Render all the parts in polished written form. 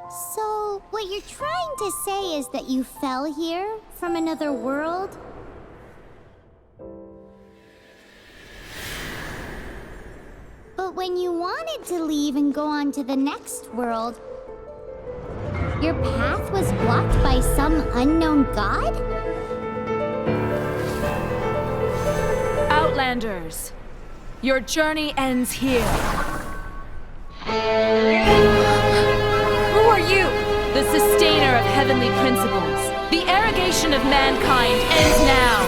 So, what you're trying to say is that you fell here from another world? But when you wanted to leave and go on to the next world, your path was blocked by some unknown god? Outlanders, your journey ends here. Who are you? The sustainer of heavenly principles. The arrogation of mankind ends now.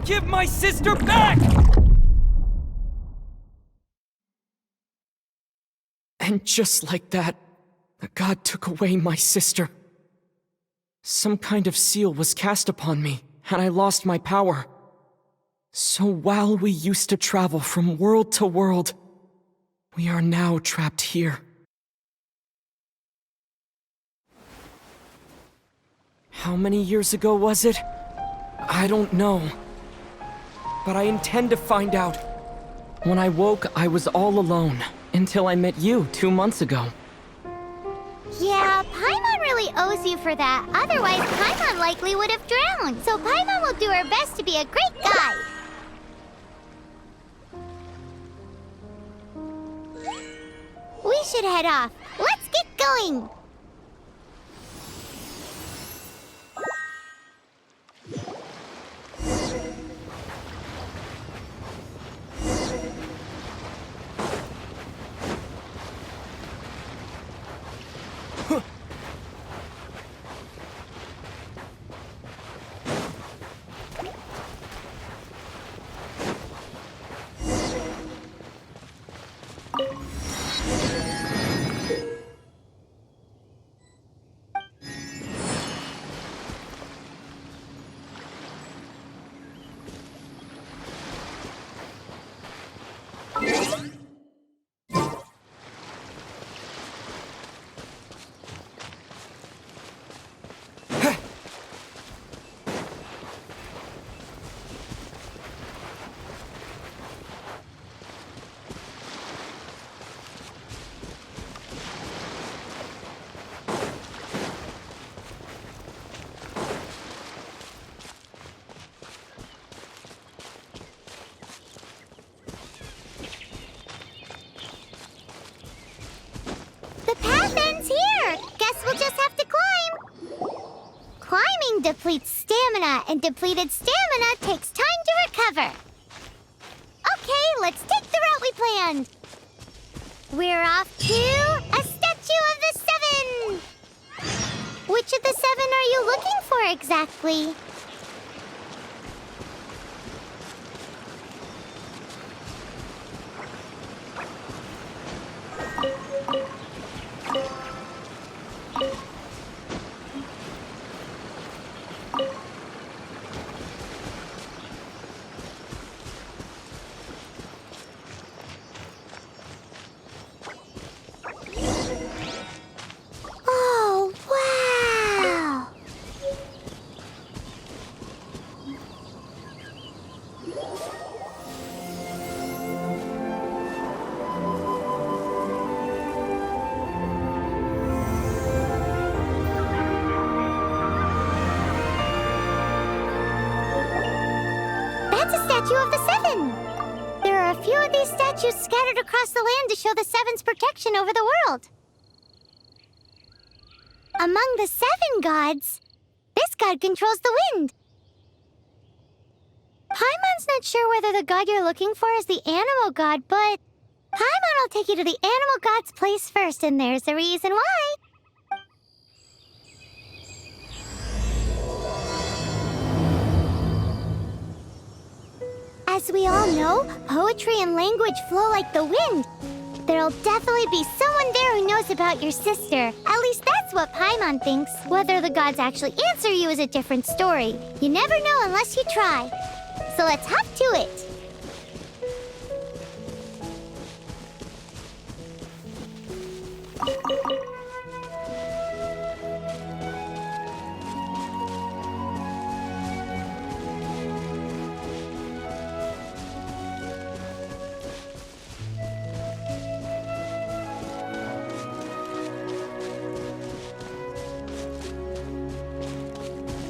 Give my sister back! And just like that, the god took away my sister. Some kind of seal was cast upon me, and I lost my power. So while we used to travel from world to world, we are now trapped here. How many years ago was it? I don't know. But I intend to find out. When I woke, I was all alone, until I met you 2 months ago. Yeah, Paimon really owes you for that. Otherwise, Paimon likely would have drowned. So Paimon will do her best to be a great guide. We should head off. Let's get going! depletes stamina, and depleted stamina takes time to recover. Okay, let's take the route we planned. We're off to a Statue of the Seven. Which of the seven are you looking for exactly? Oh, wow! That's a statue of the Seven! There are a few of these statues scattered across the land to show the Seven's protection over the world. Among the seven gods, this god controls the wind. Paimon's not sure whether the god you're looking for is the animal god, but Paimon will take you to the animal god's place first, and there's a reason why. As we all know, poetry and language flow like the wind. There'll definitely be someone there who knows about your sister. At least that's what Paimon thinks. Whether the gods actually answer you is a different story. You never know unless you try. So let's hop to it.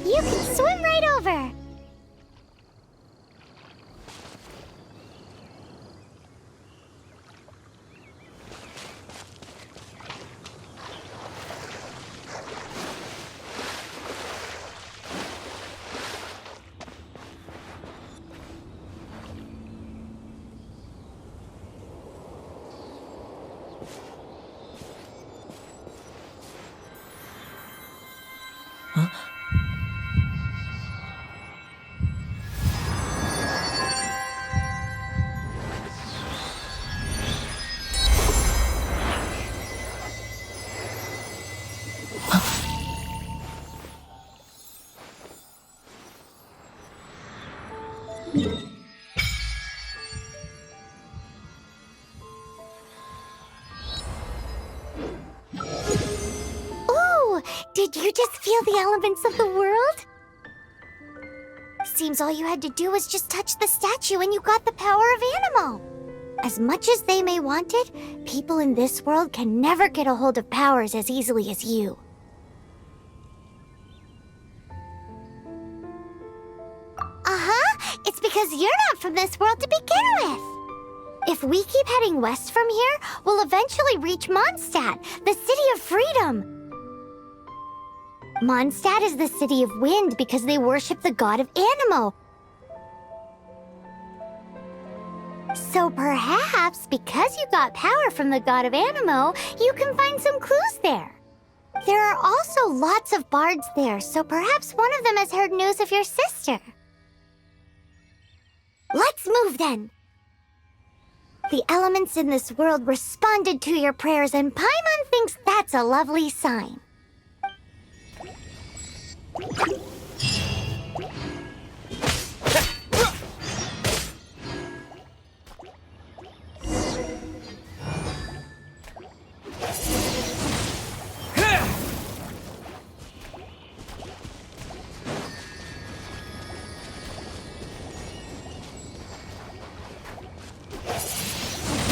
You can swim right over. Ooh, did you just feel the elements of the world? Seems all you had to do was just touch the statue and you got the power of animal. As much as they may want it, people in this world can never get a hold of powers as easily as you. It's because you're not from this world to begin with. If we keep heading west from here, we'll eventually reach Mondstadt, the city of freedom. Mondstadt is the city of wind because they worship the god of Anemo. So perhaps, because you got power from the god of Anemo, you can find some clues there. There are also lots of bards there, so perhaps one of them has heard news of your sister. Let's move then. The elements in this world responded to your prayers, and Paimon thinks that's a lovely sign.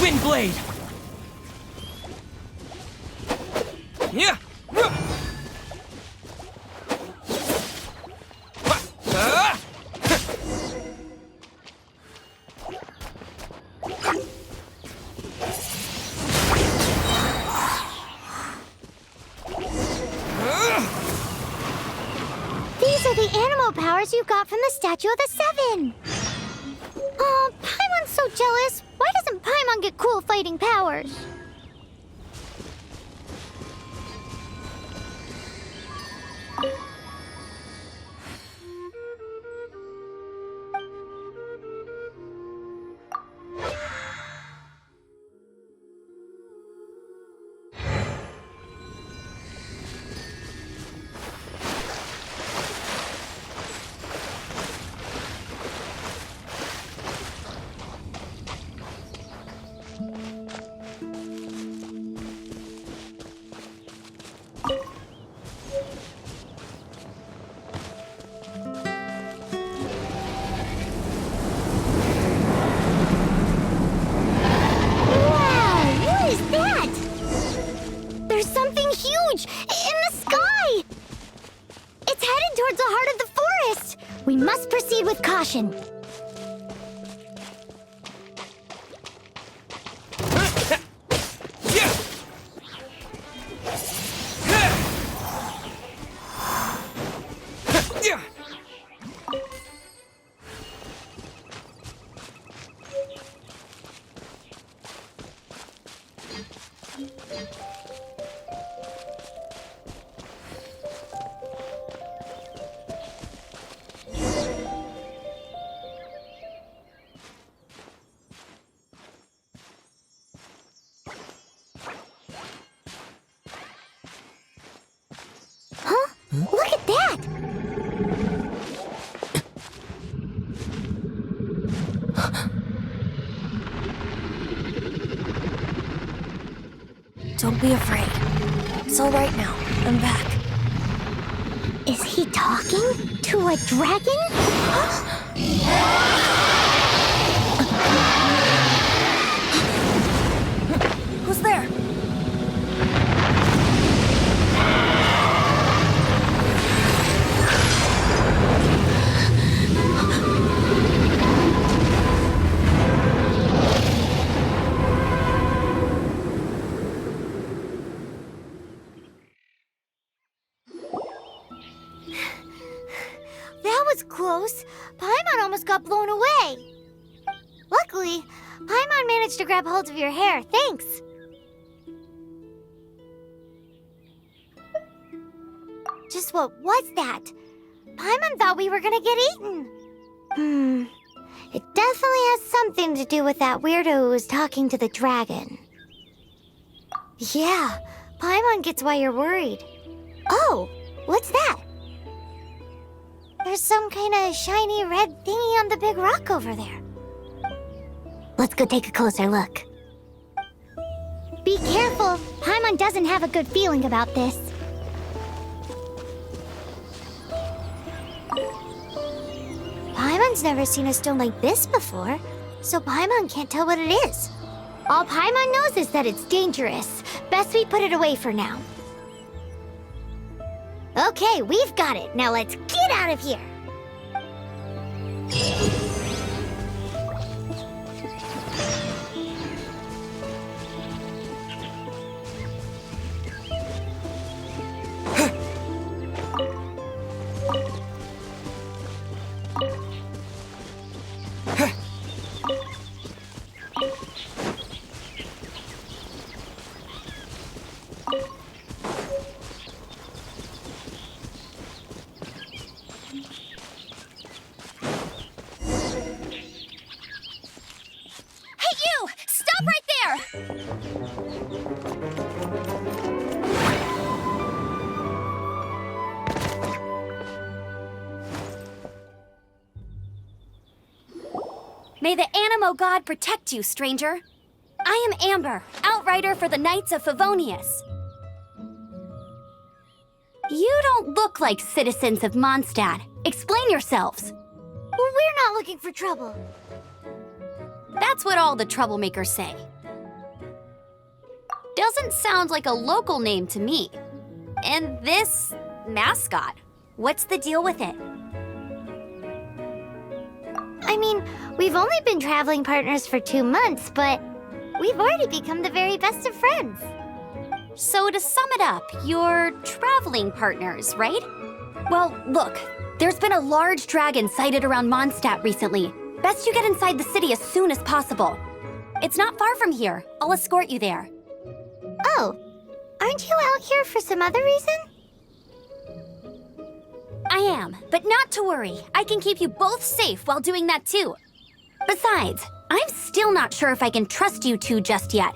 Windblade! Yeah! These are special powers you got from the Statue of the Seven. Oh, Paimon's so jealous. Why doesn't Paimon get cool fighting powers? We must proceed with caution. Look at that! Don't be afraid. It's all right now. I'm back. Is he talking to a dragon? Who's there? That was close. Paimon almost got blown away. Luckily, Paimon managed to grab hold of your hair. Thanks. Just what was that? Paimon thought we were gonna get eaten. It definitely has something to do with that weirdo who was talking to the dragon. Yeah, Paimon gets why you're worried. Oh, what's that? There's some kind of shiny red thingy on the big rock over there. Let's go take a closer look. Be careful. Paimon doesn't have a good feeling about this. Paimon's never seen a stone like this before, so Paimon can't tell what it is. All Paimon knows is that it's dangerous. Best we put it away for now. Okay, we've got it. Now let's get out of here. Stop right there! May the Animo God protect you, stranger. I am Amber, outrider for the Knights of Favonius. You don't look like citizens of Mondstadt. Explain yourselves. We're not looking for trouble. That's what all the troublemakers say. Doesn't sound like a local name to me. And this mascot, what's the deal with it? I mean, we've only been traveling partners for 2 months, but we've already become the very best of friends. So to sum it up, you're traveling partners, right? Well, look, There's been a large dragon sighted around Mondstadt recently. Best you get inside the city as soon as possible. It's not far from here. I'll escort you there. Oh, aren't you out here for some other reason? I am, but not to worry. I can keep you both safe while doing that too. Besides, I'm still not sure if I can trust you two just yet.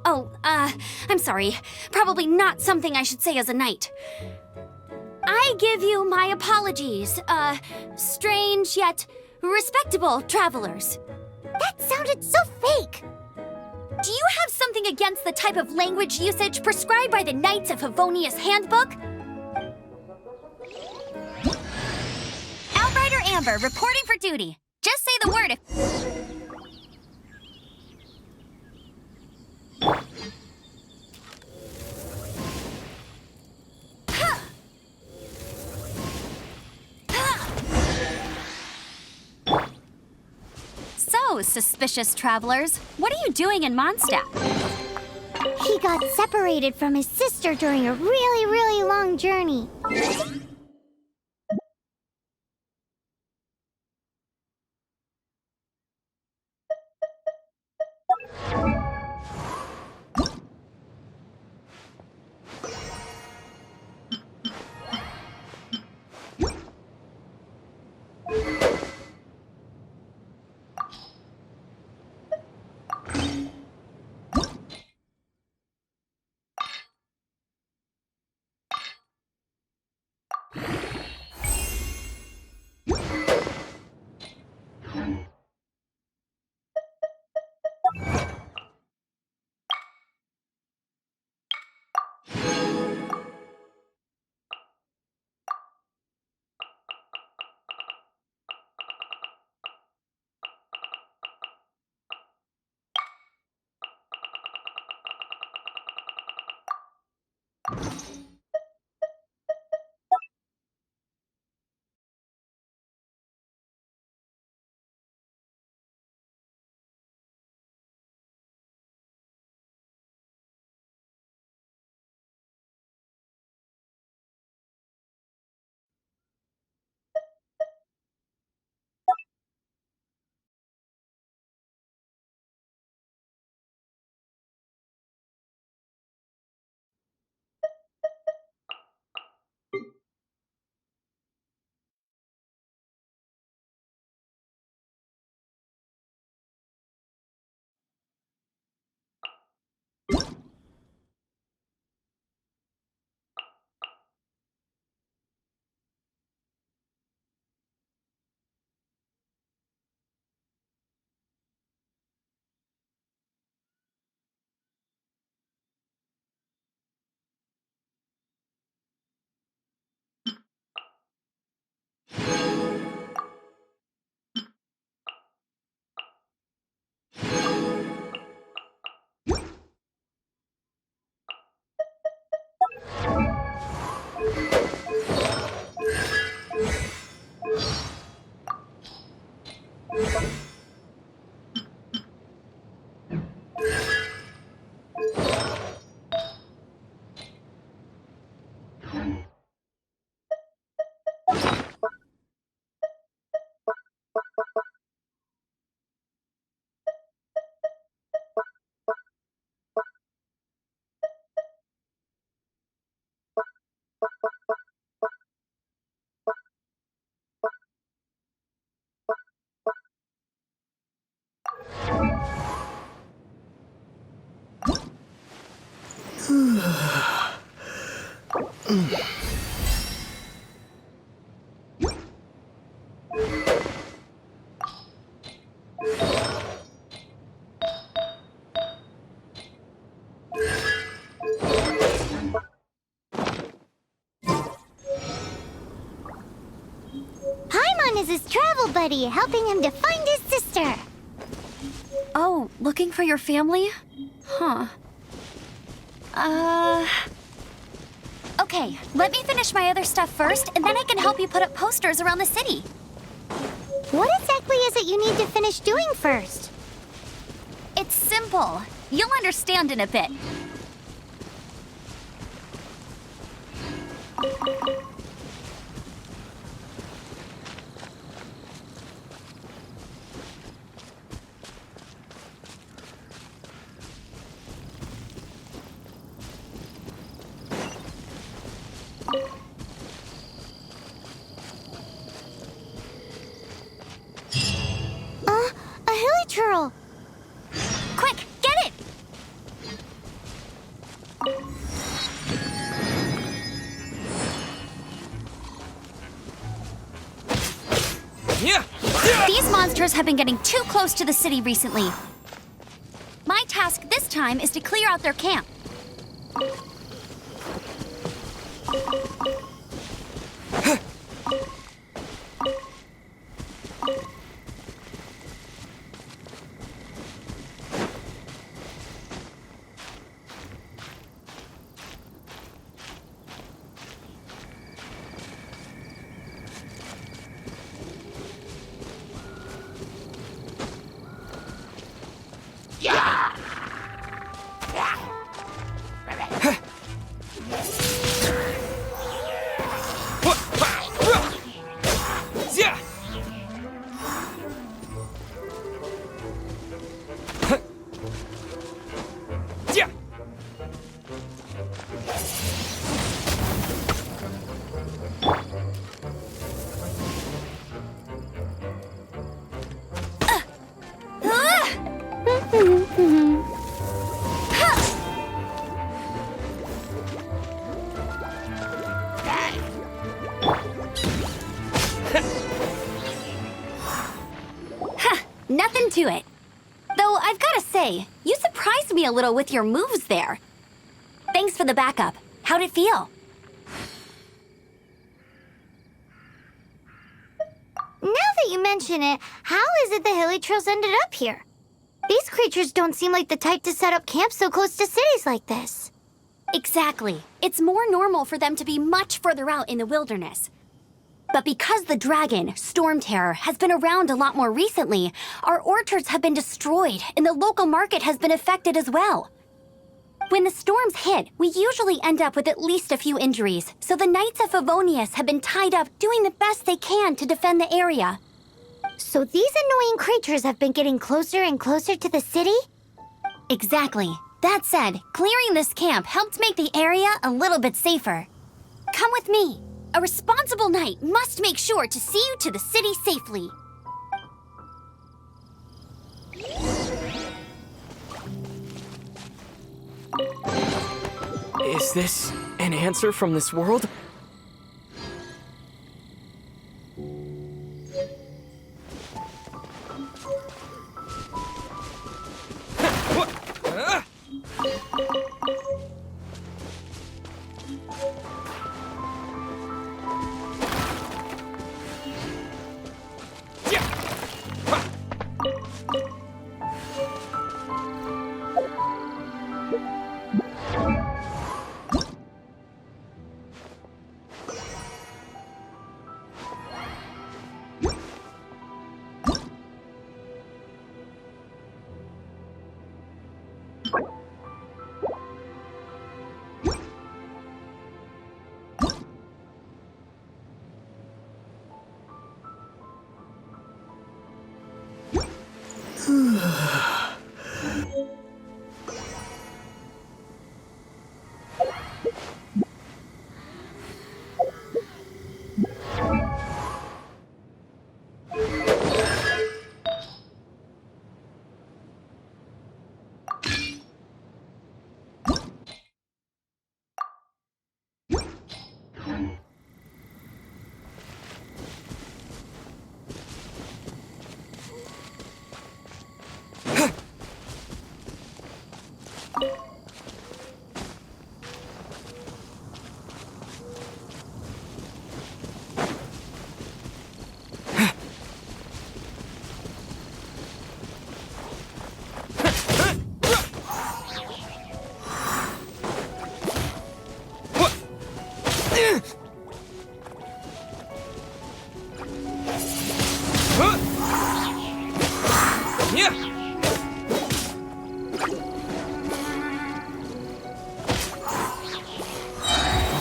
Oh, I'm sorry. Probably not something I should say as a knight. I give you my apologies, strange yet respectable travelers. That sounded so fake. Do you have something against the type of language usage prescribed by the Knights of Favonius Handbook? Outrider Amber, reporting for duty. Just say the word if... So, suspicious travelers, what are you doing in Mondstadt? He got separated from his sister during a really, really long journey. Paimon is his travel buddy, helping him to find his sister. Oh, looking for your family? Huh. Okay, let me finish my other stuff first, and then I can help you put up posters around the city. What exactly is it you need to finish doing first? It's simple. You'll understand in a bit. These monsters have been getting too close to the city recently. My task this time is to clear out their camp. Nothing to it. Though I've gotta say, you surprised me a little with your moves there. Thanks for the backup. How'd it feel? Now that you mention it, how is it the Hilly Trails ended up here? These creatures don't seem like the type to set up camp so close to cities like this. Exactly. It's more normal for them to be much further out in the wilderness. But because the dragon, Storm Terror, has been around a lot more recently, our orchards have been destroyed and the local market has been affected as well. When the storms hit, we usually end up with at least a few injuries, so the Knights of Favonius have been tied up doing the best they can to defend the area. So these annoying creatures have been getting closer and closer to the city? Exactly. That said, clearing this camp helped make the area a little bit safer. Come with me. A responsible knight must make sure to see you to the city safely. Is this an answer from this world?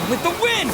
With the wind!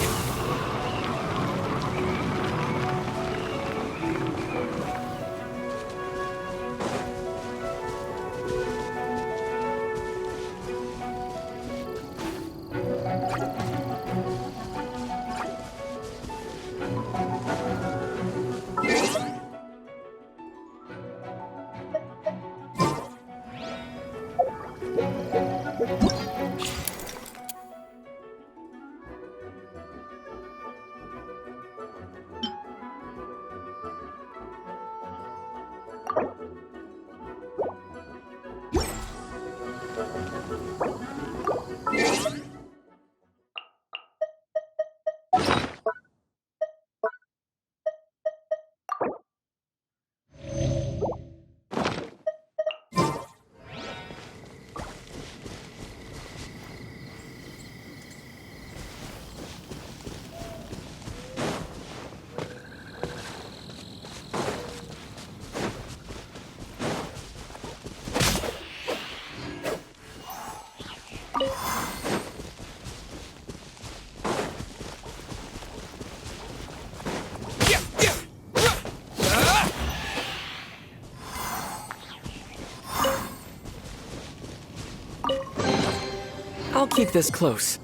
I'll keep this close.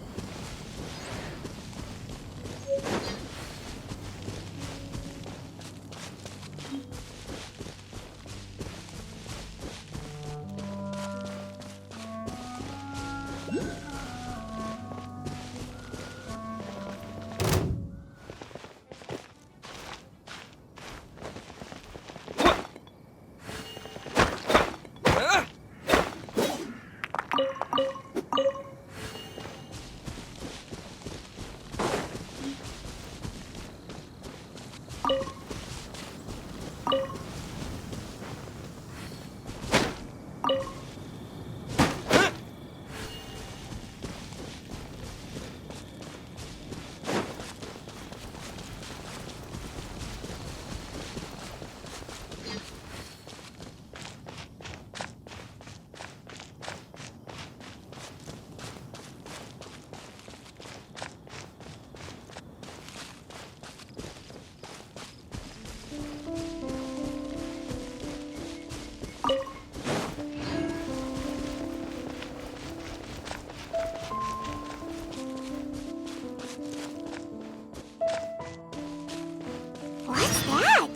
What's that?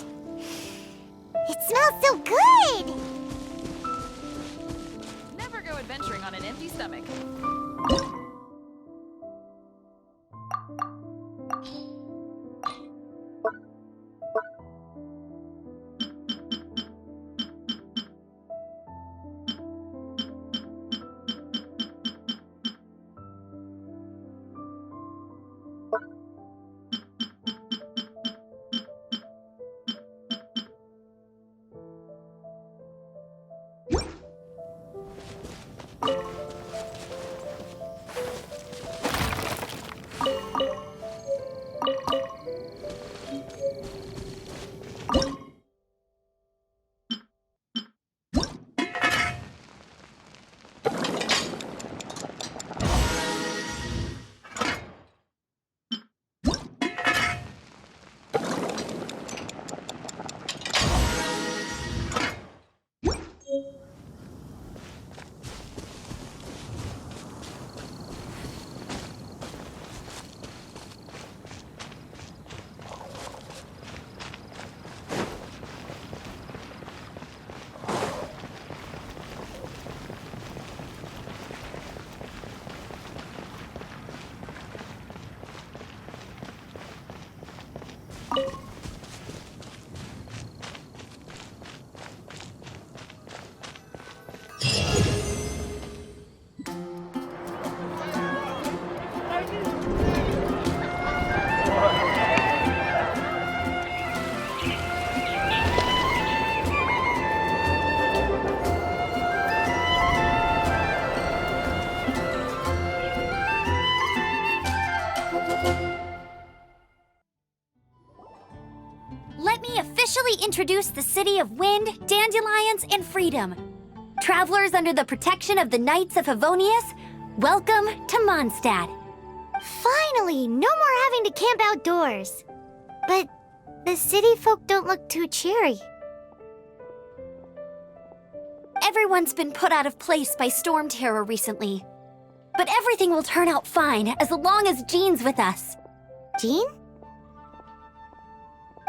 It smells so good! Never go adventuring on an empty stomach. Let me officially introduce the city of wind, dandelions, and freedom. Travelers under the protection of the Knights of Favonius, welcome to Mondstadt. Finally, no more having to camp outdoors. But the city folk don't look too cheery. Everyone's been put out of place by storm terror recently. But everything will turn out fine as long as Jean's with us. Jean?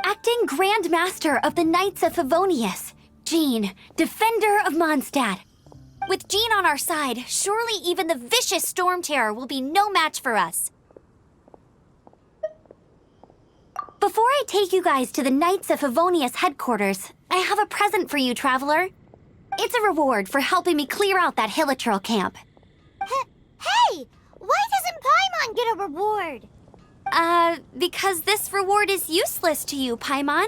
Acting Grand Master of the Knights of Favonius, Jean, Defender of Mondstadt. With Jean on our side, surely even the vicious storm terror will be no match for us. Before I take you guys to the Knights of Favonius headquarters, I have a present for you, Traveler. It's a reward for helping me clear out that Hilichurl camp. Hey! Why doesn't Paimon get a reward? Because this reward is useless to you, Paimon.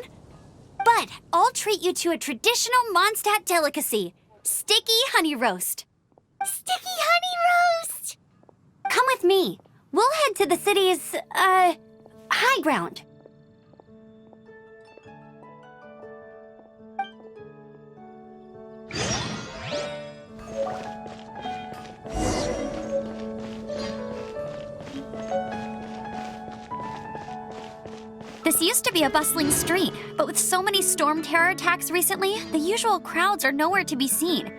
But I'll treat you to a traditional Mondstadt delicacy, sticky honey roast. Sticky honey roast! Come with me. We'll head to the city's, high ground. This used to be a bustling street, but with so many storm terror attacks recently, the usual crowds are nowhere to be seen.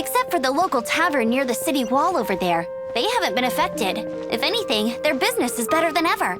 Except for the local tavern near the city wall over there. They haven't been affected. If anything, their business is better than ever.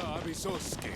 I'll be so scared.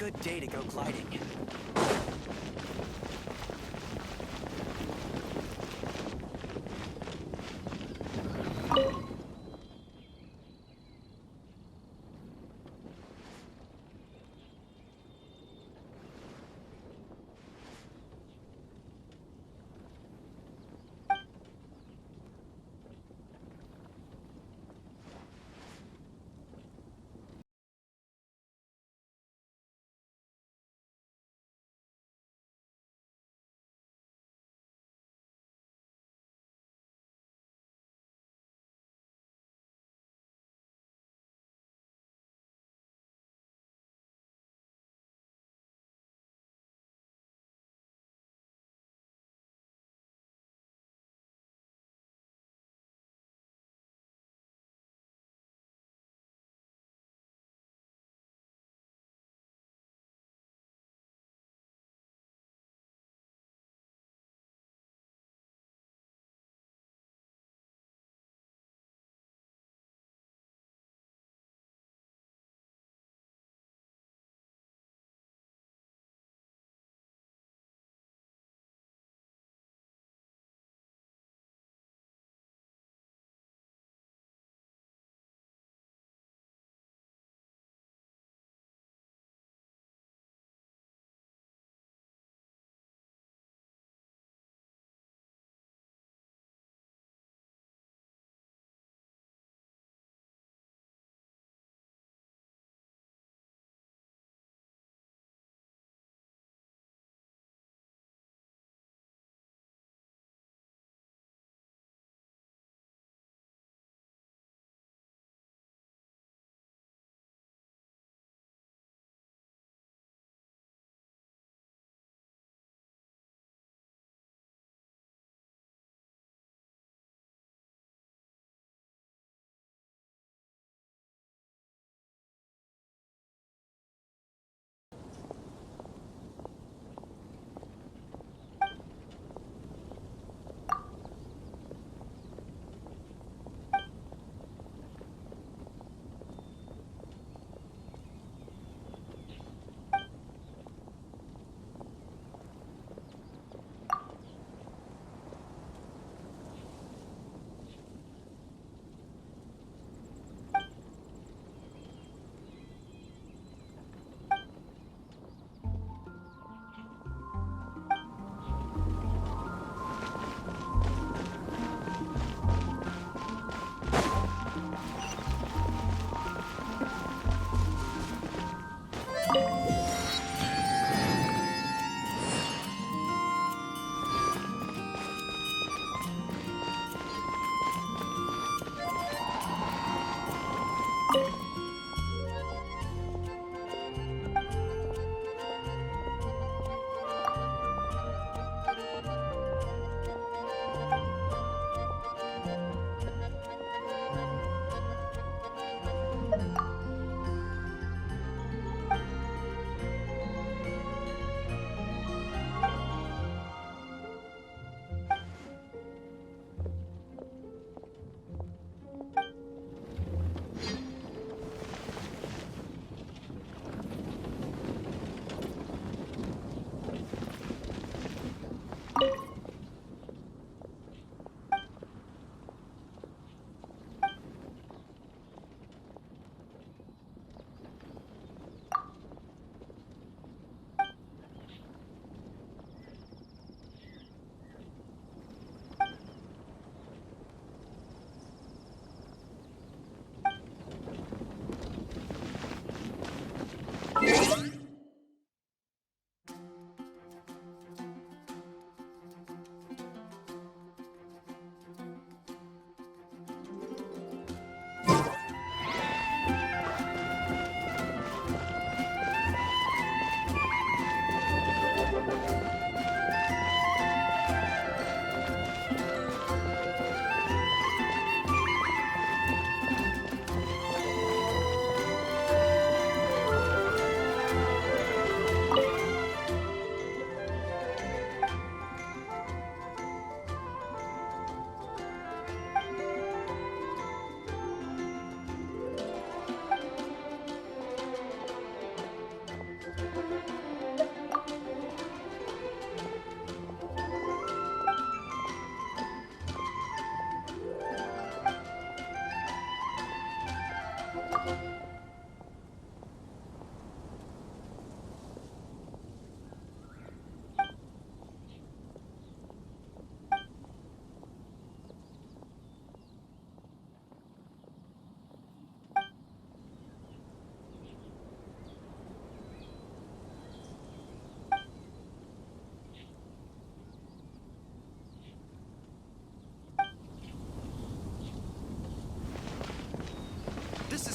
good day to go gliding.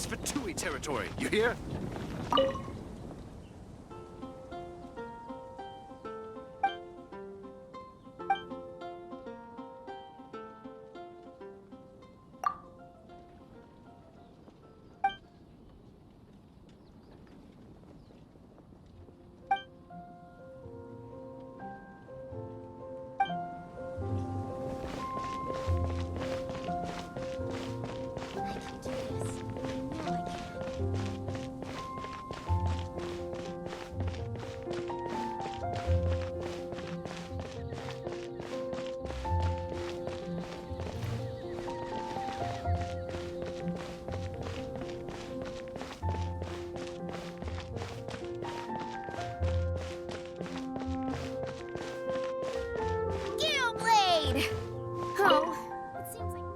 for Tui territory, you hear? Blade! Oh, it seems like...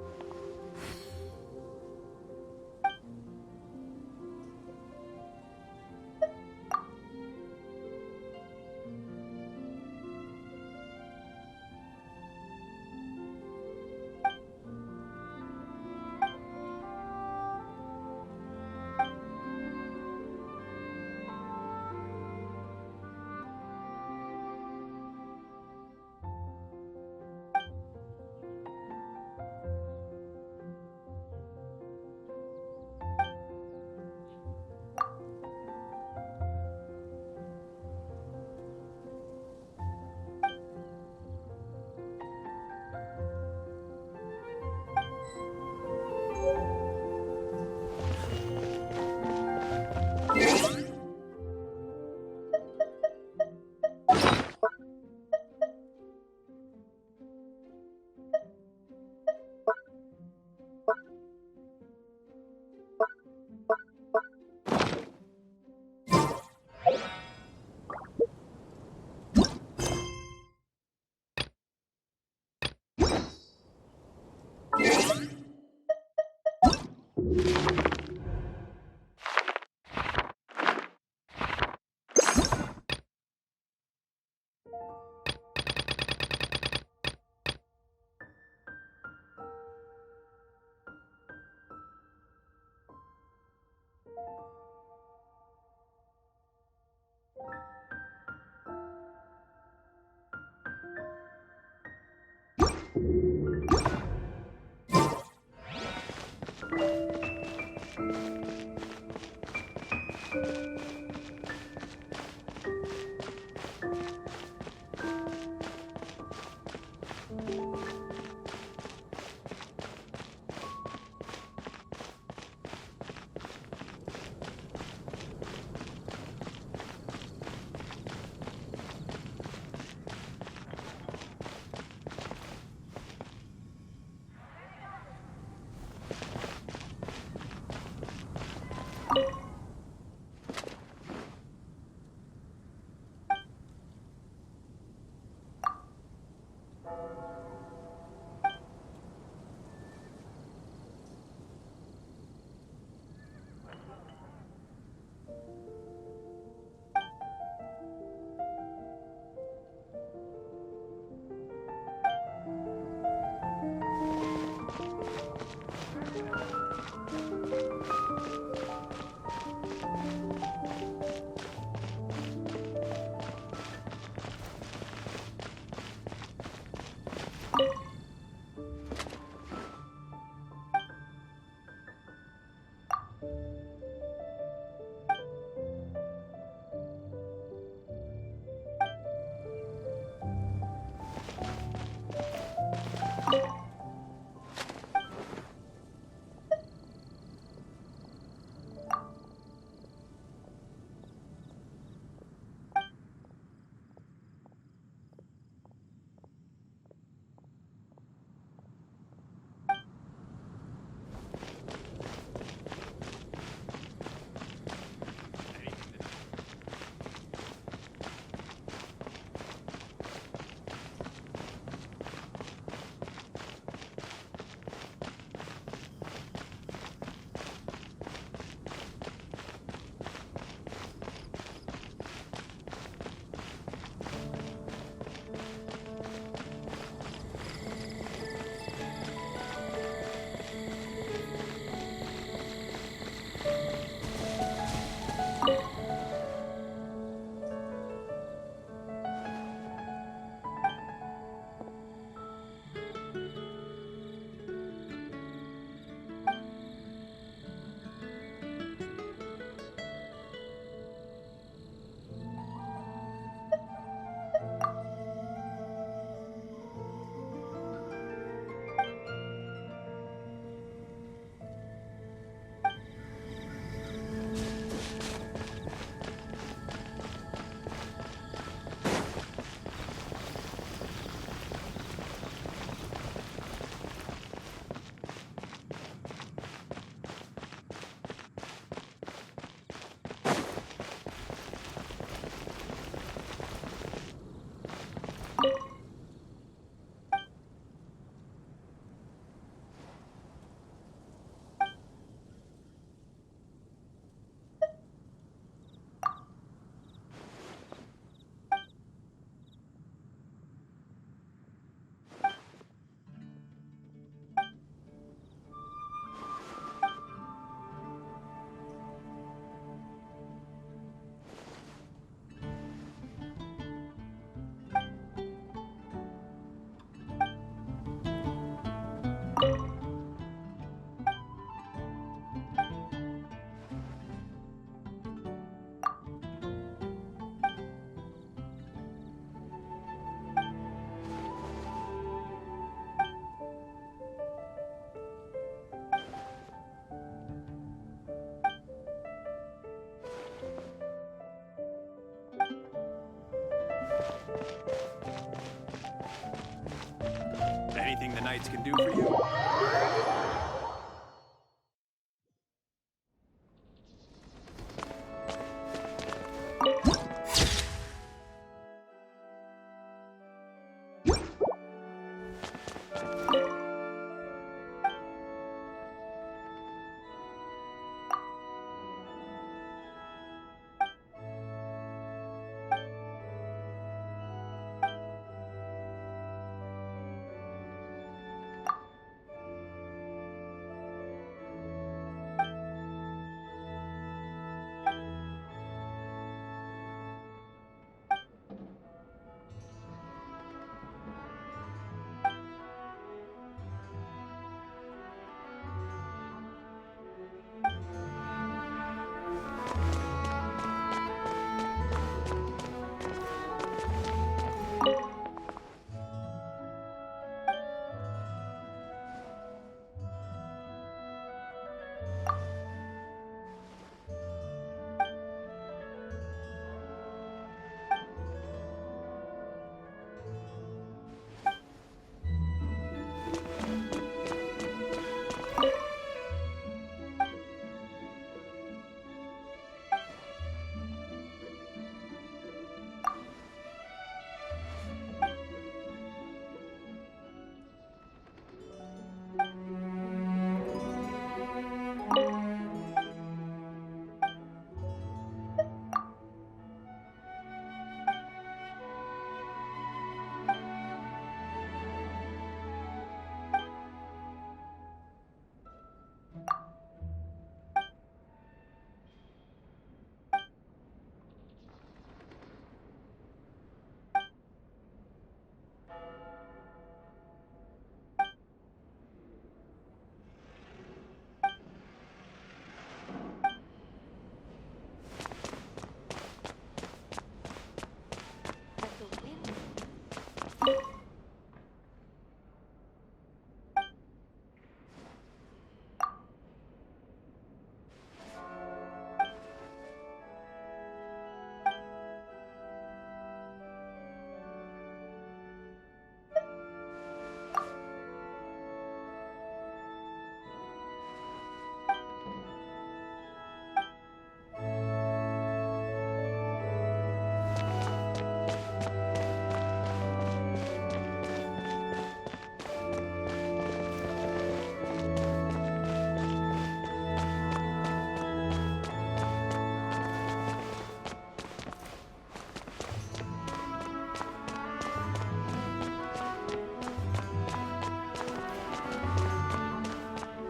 Knights can do for you?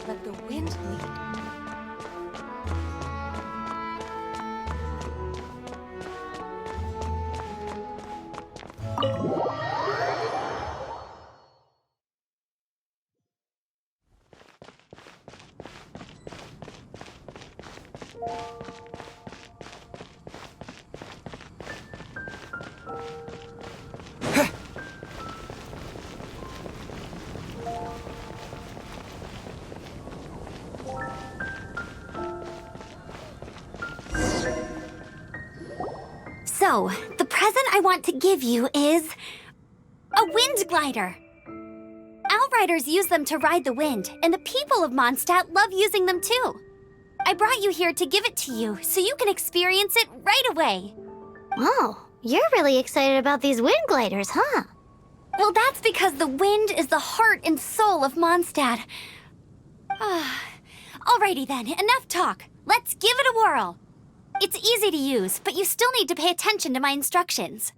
Let the wind lead. So, the present I want to give you is a wind glider. Outriders use them to ride the wind, and the people of Mondstadt love using them too. I brought you here to give it to you so you can experience it right away. Wow, you're really excited about these wind gliders, huh? Well, that's because the wind is the heart and soul of Mondstadt. Alrighty then, enough talk. Let's give it a whirl. It's easy to use, but you still need to pay attention to my instructions.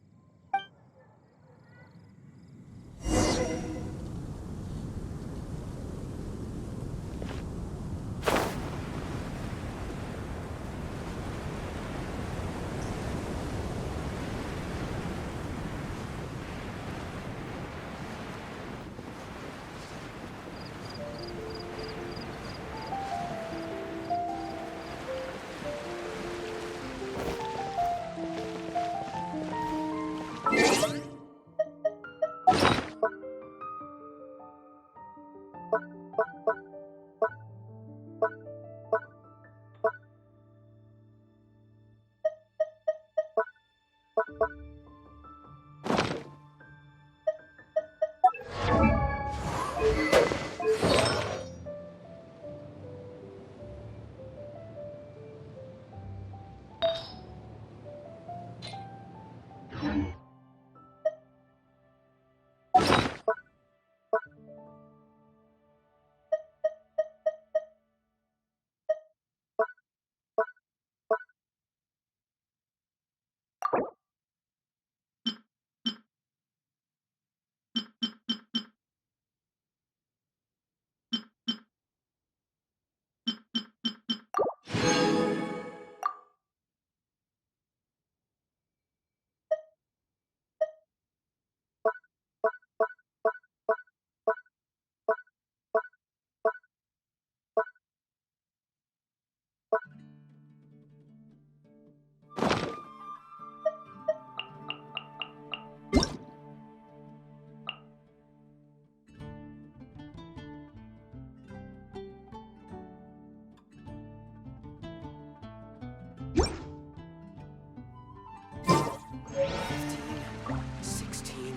15, 16.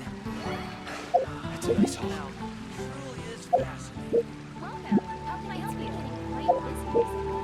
That's a nice haul. Truly is fascinating. Welcome. How can I help you? Getting quite busy recently.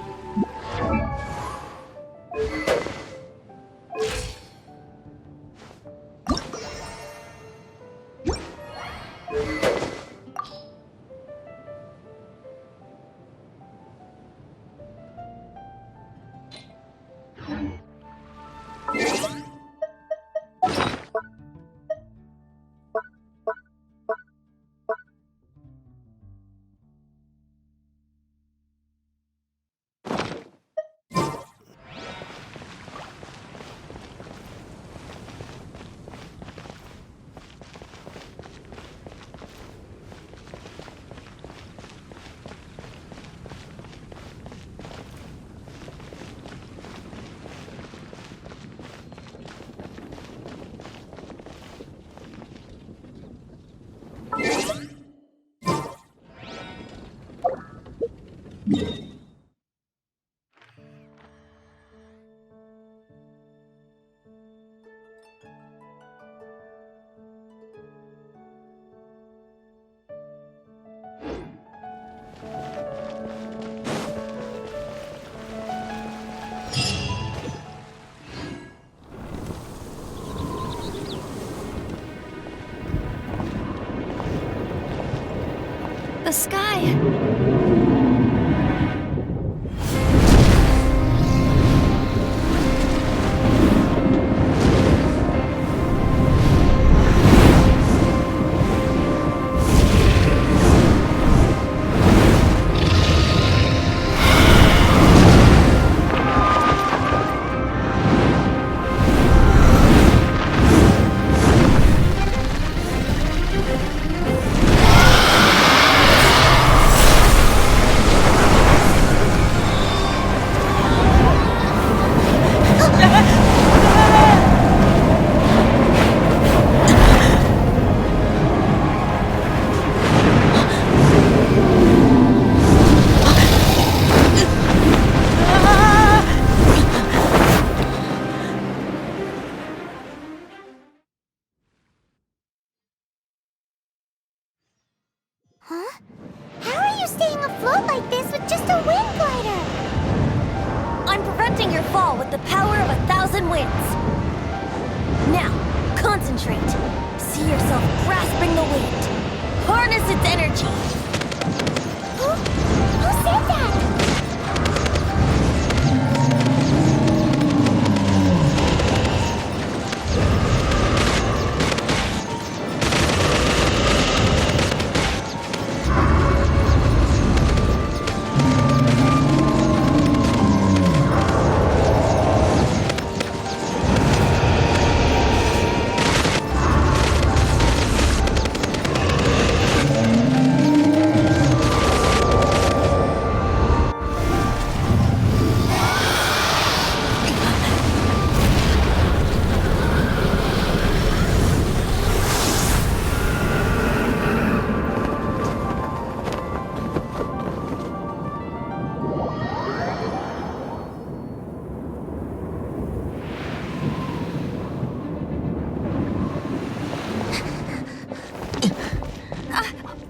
The sky. Huh? How are you staying afloat like this with just a wind glider? I'm preventing your fall with the power of 1,000 winds. Now, concentrate. See yourself grasping the wind. Harness its energy. Who said that?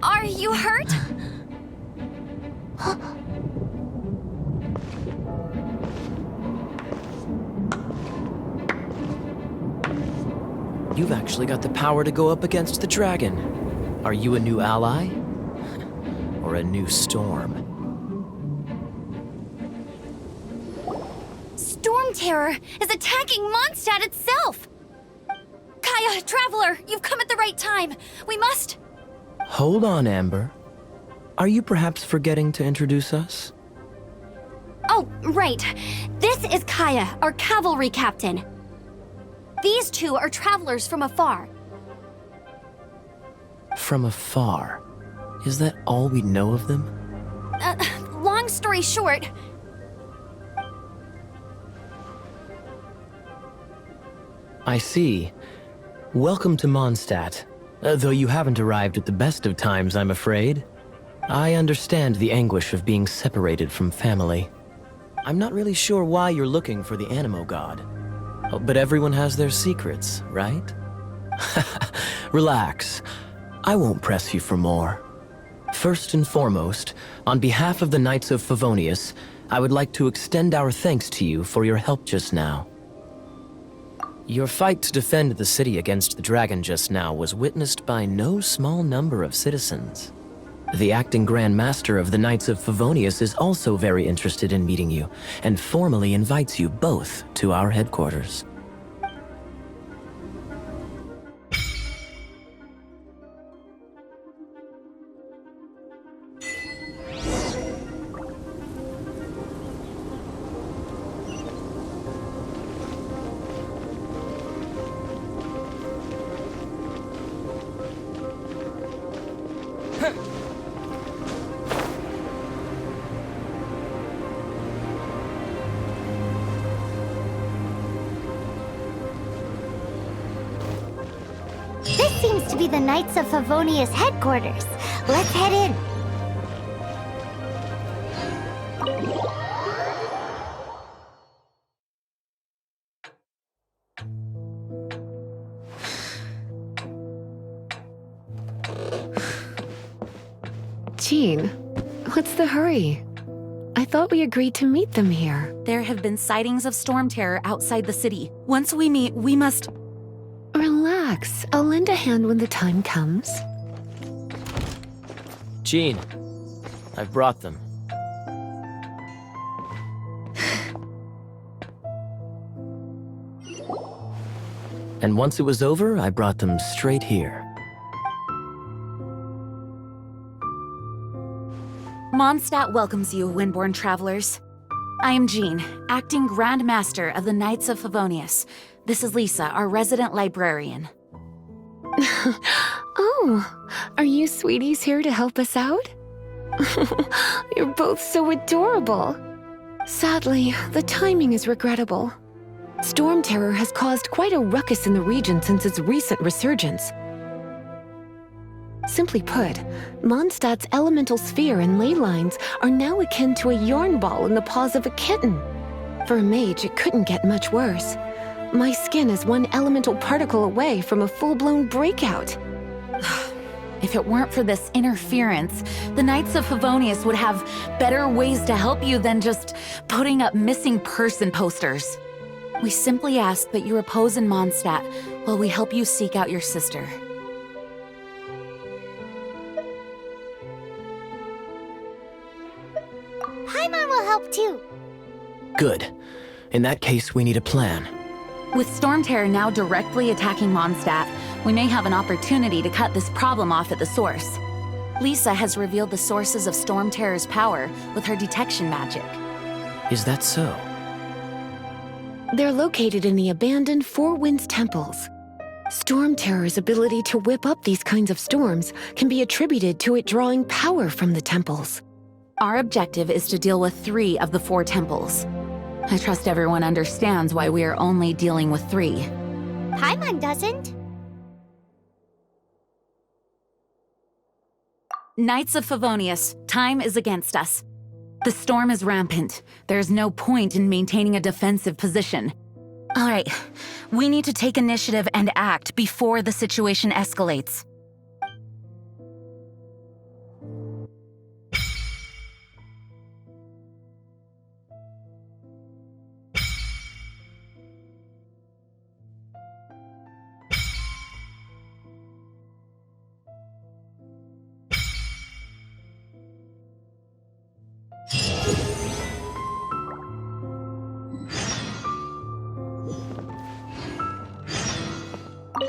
Are you hurt? You've actually got the power to go up against the dragon. Are you a new ally? Or a new storm? Storm Terror is attacking Mondstadt itself! Kaya, Traveler, you've come at the right time. We must... Hold on, Amber. Are you perhaps forgetting to introduce us? Oh, right. This is Kaya, our cavalry captain. These two are travelers from afar. From afar. Is that all we know of them? Long story short, I see. Welcome to Mondstadt. Though you haven't arrived at the best of times, I'm afraid. I understand the anguish of being separated from family. I'm not really sure why you're looking for the Animo God. Oh, but everyone has their secrets, right? Relax. I won't press you for more. First and foremost, on behalf of the Knights of Favonius, I would like to extend our thanks to you for your help just now. Your fight to defend the city against the dragon just now was witnessed by no small number of citizens. The acting Grand Master of the Knights of Favonius is also very interested in meeting you, and formally invites you both to our headquarters. This seems to be the Knights of Favonius headquarters. Let's head in. Jean, what's the hurry? I thought we agreed to meet them here. There have been sightings of storm terror outside the city. Once we meet, we must... Relax. I'll lend a hand when the time comes. Jean, I've brought them. And once it was over, I brought them straight here. Mondstadt welcomes you, Windborn travelers. I am Jean, acting Grand Master of the Knights of Favonius. This is Lisa, our resident librarian. Oh, are you sweeties here to help us out? You're both so adorable. Sadly, the timing is regrettable. Storm terror has caused quite a ruckus in the region since its recent resurgence. Simply put, Mondstadt's elemental sphere and ley lines are now akin to a yarn ball in the paws of a kitten. For a mage, it couldn't get much worse. My skin is one elemental particle away from a full-blown breakout. If it weren't for this interference, the Knights of Favonius would have better ways to help you than just putting up missing person posters. We simply ask that you repose in Mondstadt while we help you seek out your sister. Paimon will help too. Good. In that case, we need a plan. With Storm Terror now directly attacking Mondstadt, we may have an opportunity to cut this problem off at the source. Lisa has revealed the sources of Storm Terror's power with her detection magic. Is that so? They're located in the abandoned Four Winds temples. Storm Terror's ability to whip up these kinds of storms can be attributed to it drawing power from the temples. Our objective is to deal with 3 of the 4 temples. I trust everyone understands why we are only dealing with 3. Paimon doesn't. Knights of Favonius, time is against us. The storm is rampant. There's no point in maintaining a defensive position. All right, we need to take initiative and act before the situation escalates.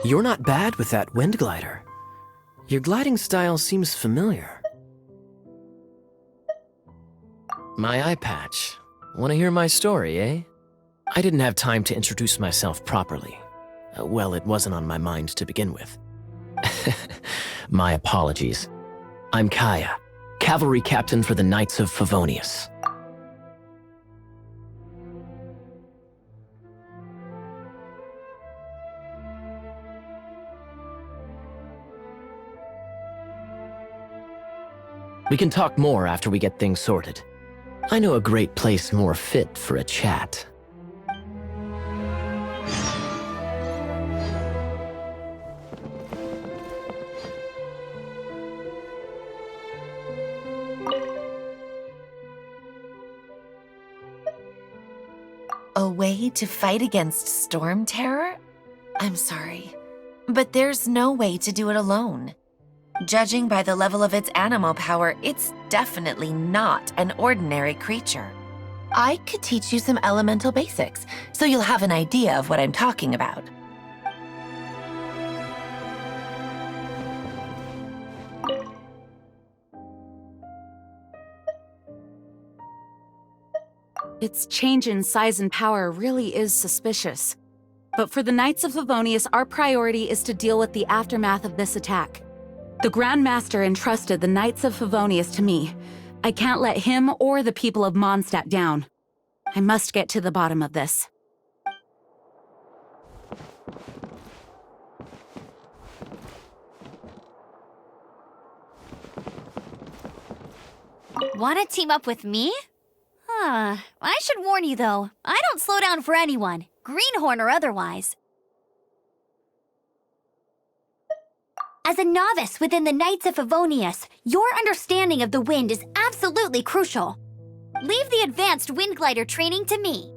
You're not bad with that wind glider. Your gliding style seems familiar. My eye patch. Want to hear my story, eh? I didn't have time to introduce myself properly. Well, it wasn't on my mind to begin with. My apologies. I'm Kaya, cavalry captain for the Knights of Favonius. We can talk more after we get things sorted. I know a great place more fit for a chat. A way to fight against storm terror? I'm sorry, but there's no way to do it alone. Judging by the level of its animal power, it's definitely not an ordinary creature. I could teach you some elemental basics, so you'll have an idea of what I'm talking about. Its change in size and power really is suspicious. But for the Knights of Favonius, our priority is to deal with the aftermath of this attack. The Grand Master entrusted the Knights of Favonius to me. I can't let him or the people of Mondstadt down. I must get to the bottom of this. Want to team up with me? I should warn you though, I don't slow down for anyone, greenhorn or otherwise. As a novice within the Knights of Favonius, your understanding of the wind is absolutely crucial. Leave the advanced wind glider training to me.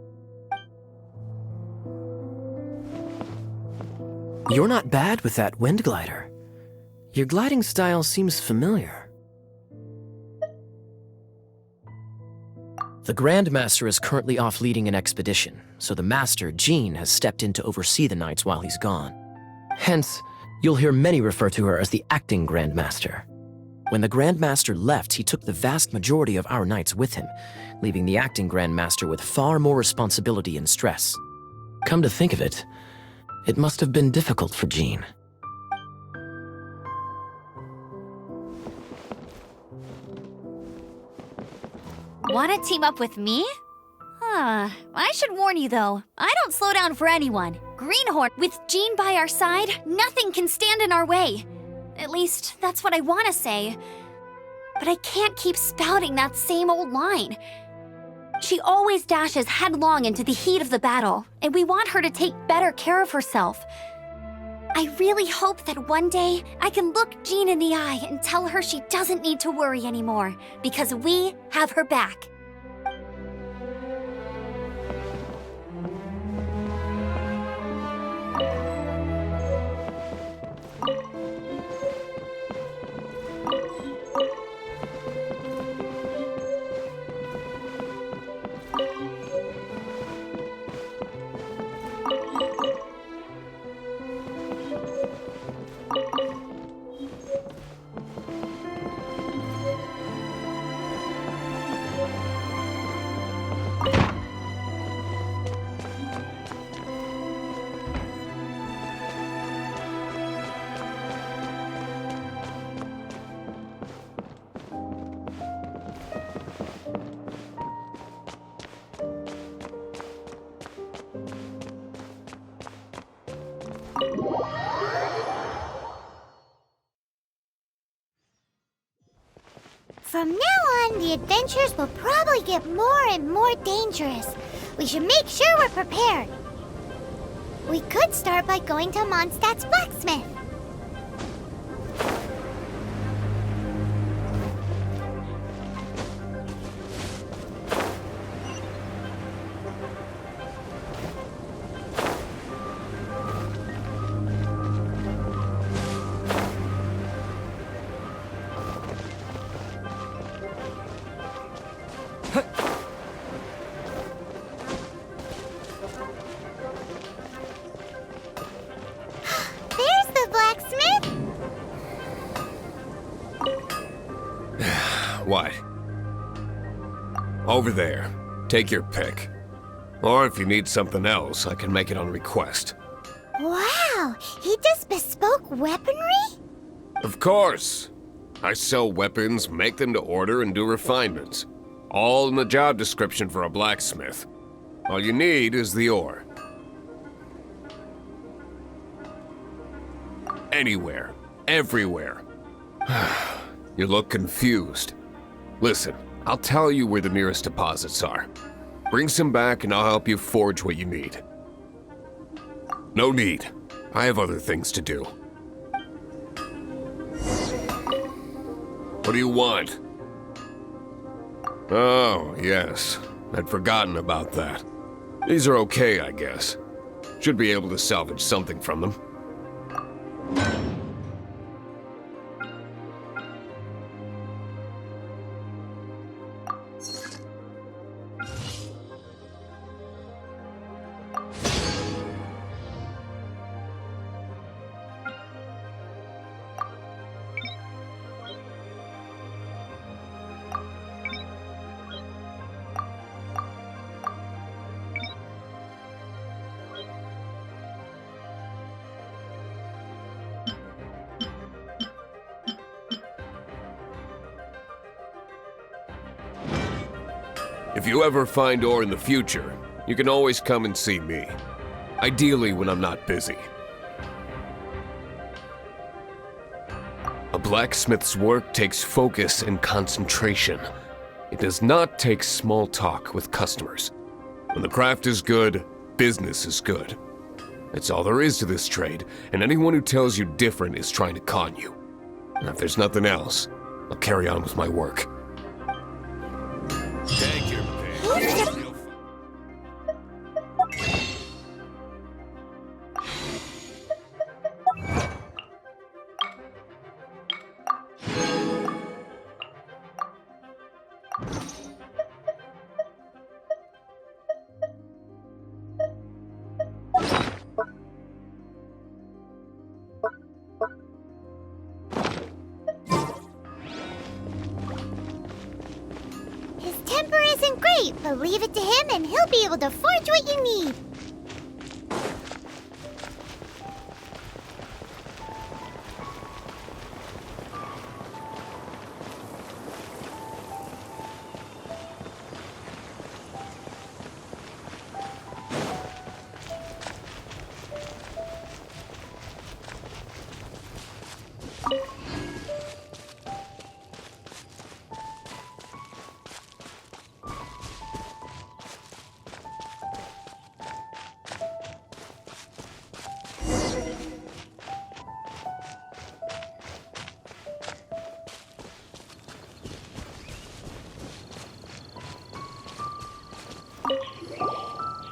You're not bad with that wind glider. Your gliding style seems familiar. The Grand Master is currently off leading an expedition, so the Master, Jean, has stepped in to oversee the Knights while he's gone. Hence, you'll hear many refer to her as the acting Grand Master. When the Grand Master left, he took the vast majority of our Knights with him, leaving the acting Grand Master with far more responsibility and stress. Come to think of it, it must have been difficult for Jean. Want to team up with me? I should warn you though, I don't slow down for anyone. Greenhorn, with Jean by our side, nothing can stand in our way. At least, that's what I want to say. But I can't keep spouting that same old line. She always dashes headlong into the heat of the battle, and we want her to take better care of herself. I really hope that one day I can look Jean in the eye and tell her she doesn't need to worry anymore, because we have her back. From now on, the adventures will probably get more and more dangerous. We should make sure we're prepared. We could start by going to Mondstadt's blacksmith. What? Over there. Take your pick. Or if you need something else, I can make it on request. Wow, he does bespoke weaponry? Of course. I sell weapons, make them to order, and do refinements. All in the job description for a blacksmith. All you need is the ore. Anywhere. Everywhere. You look confused. Listen, I'll tell you where the nearest deposits are. Bring some back and I'll help you forge what you need. No need. I have other things to do. What do you want? Oh, yes. I'd forgotten about that. These are okay, I guess. Should be able to salvage something from them. If you ever find ore in the future, you can always come and see me. Ideally when I'm not busy. A blacksmith's work takes focus and concentration. It does not take small talk with customers. When the craft is good, business is good. That's all there is to this trade, and anyone who tells you different is trying to con you. And if there's nothing else, I'll carry on with my work. Take your pick. His temper isn't great, but leave it to him and he'll be able to forge what you need.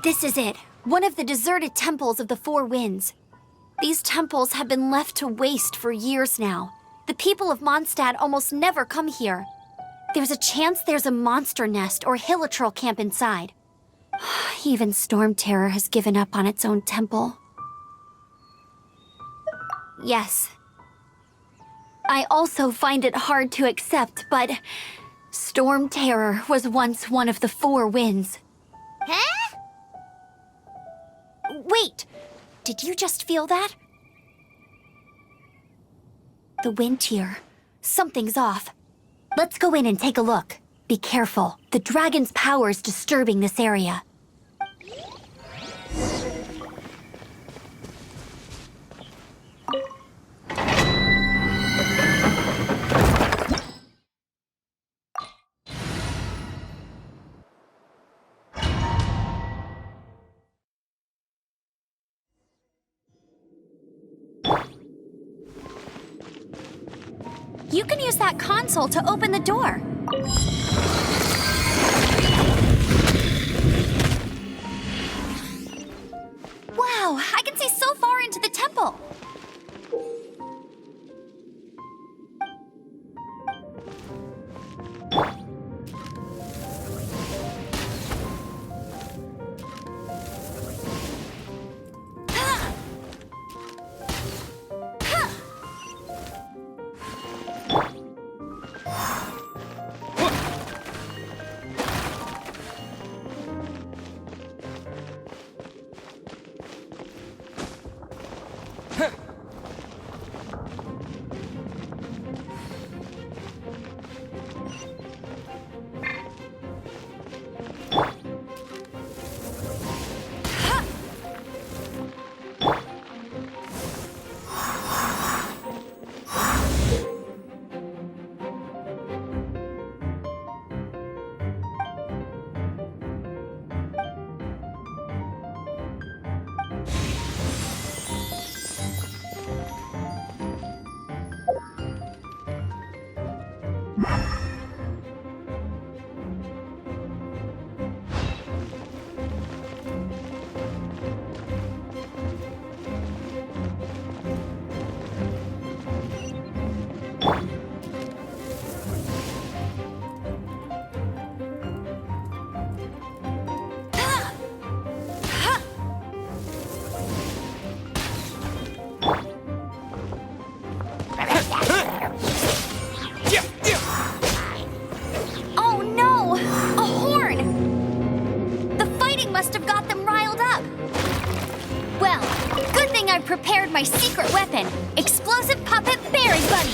This is it. One of the deserted temples of the Four Winds. These temples have been left to waste for years now. The people of Mondstadt almost never come here. There's a chance there's a monster nest or hilitrol camp inside. Even Storm Terror has given up on its own temple. Yes. I also find it hard to accept, but Storm Terror was once one of the Four Winds. Huh? Wait! Did you just feel that? The wind here. Something's off. Let's go in and take a look. Be careful. The dragon's power is disturbing this area. You can use that console to open the door. Wow, I can see so far into the temple. got them riled up. Well, good thing I prepared my secret weapon, Explosive Puppet Berry Buddy.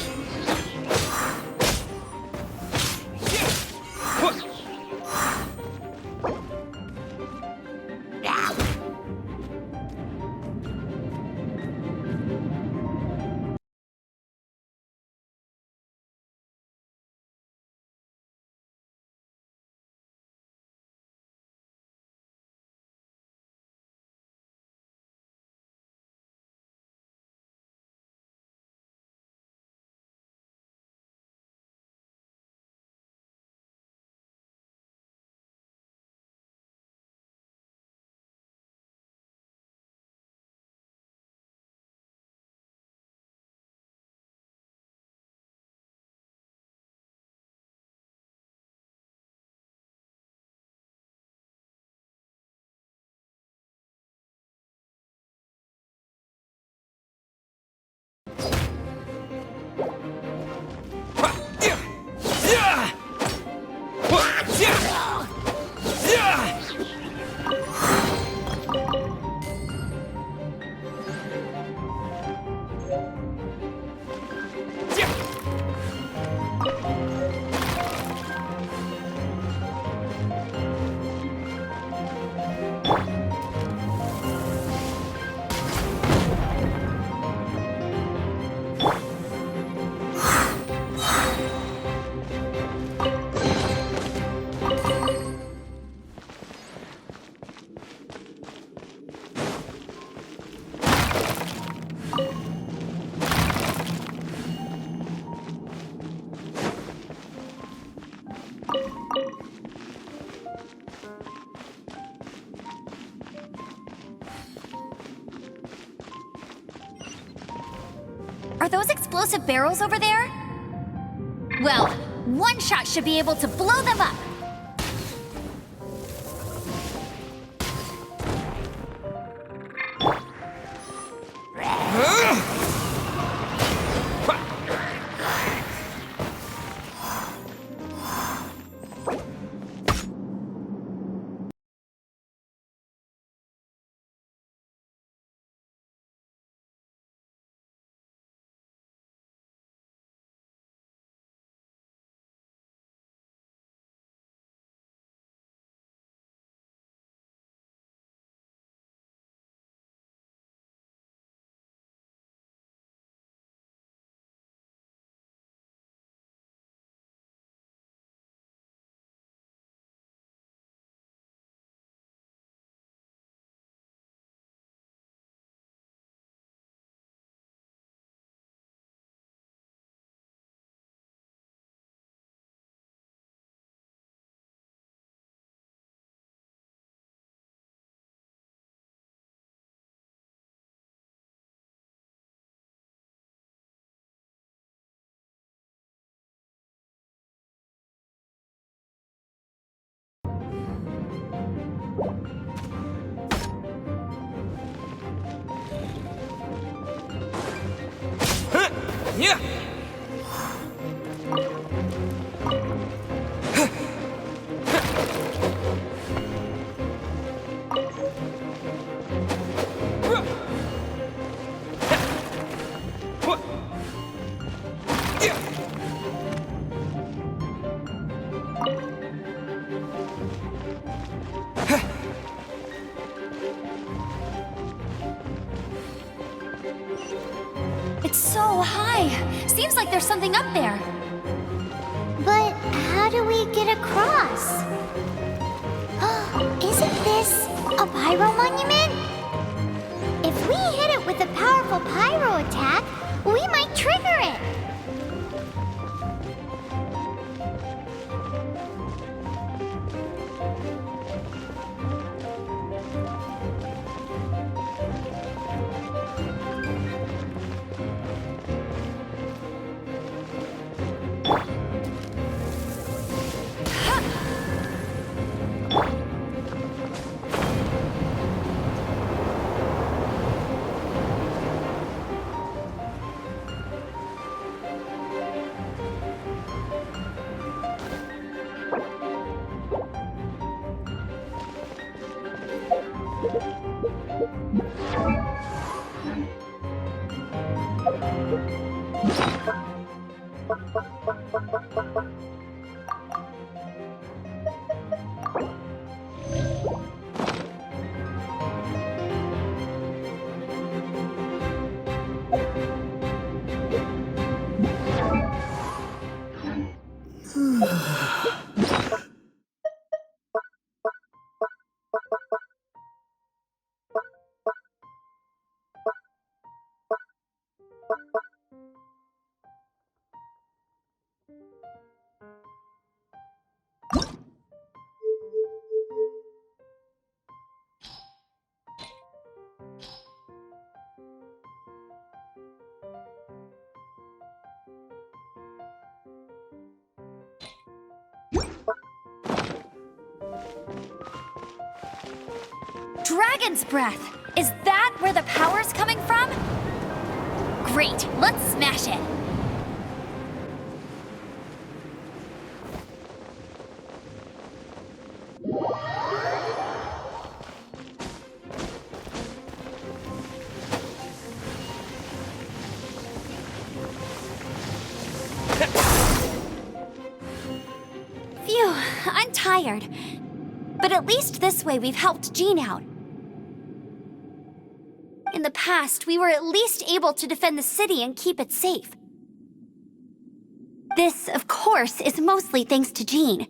Are those explosive barrels over there? Well, one shot should be able to blow them up. Yeah! It's so high. Seems like there's something up there. But how do we get across? Isn't this a pyro monument? If we hit it with a powerful pyro attack, we might trigger it. Dragon's breath! Is that where the power's coming from? Great, let's smash it! Phew, I'm tired. But at least this way we've helped Jean out. In the past, we were at least able to defend the city and keep it safe. This, of course, is mostly thanks to Jean.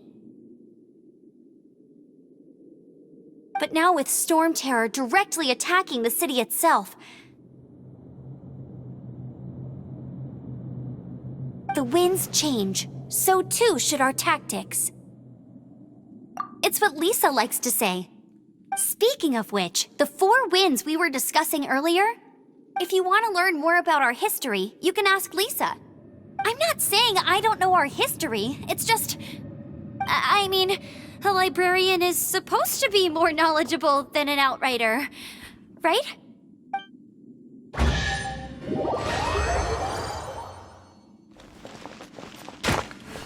But now with Storm Terror directly attacking the city itself, the winds change, so too should our tactics. It's what Lisa likes to say. Speaking of which, the 4 winds we were discussing earlier, if you want to learn more about our history, you can ask Lisa. I'm not saying I don't know our history, it's just... I mean, a librarian is supposed to be more knowledgeable than an outrider, right?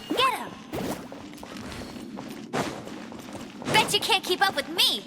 Get him! Bet you can't keep up with me!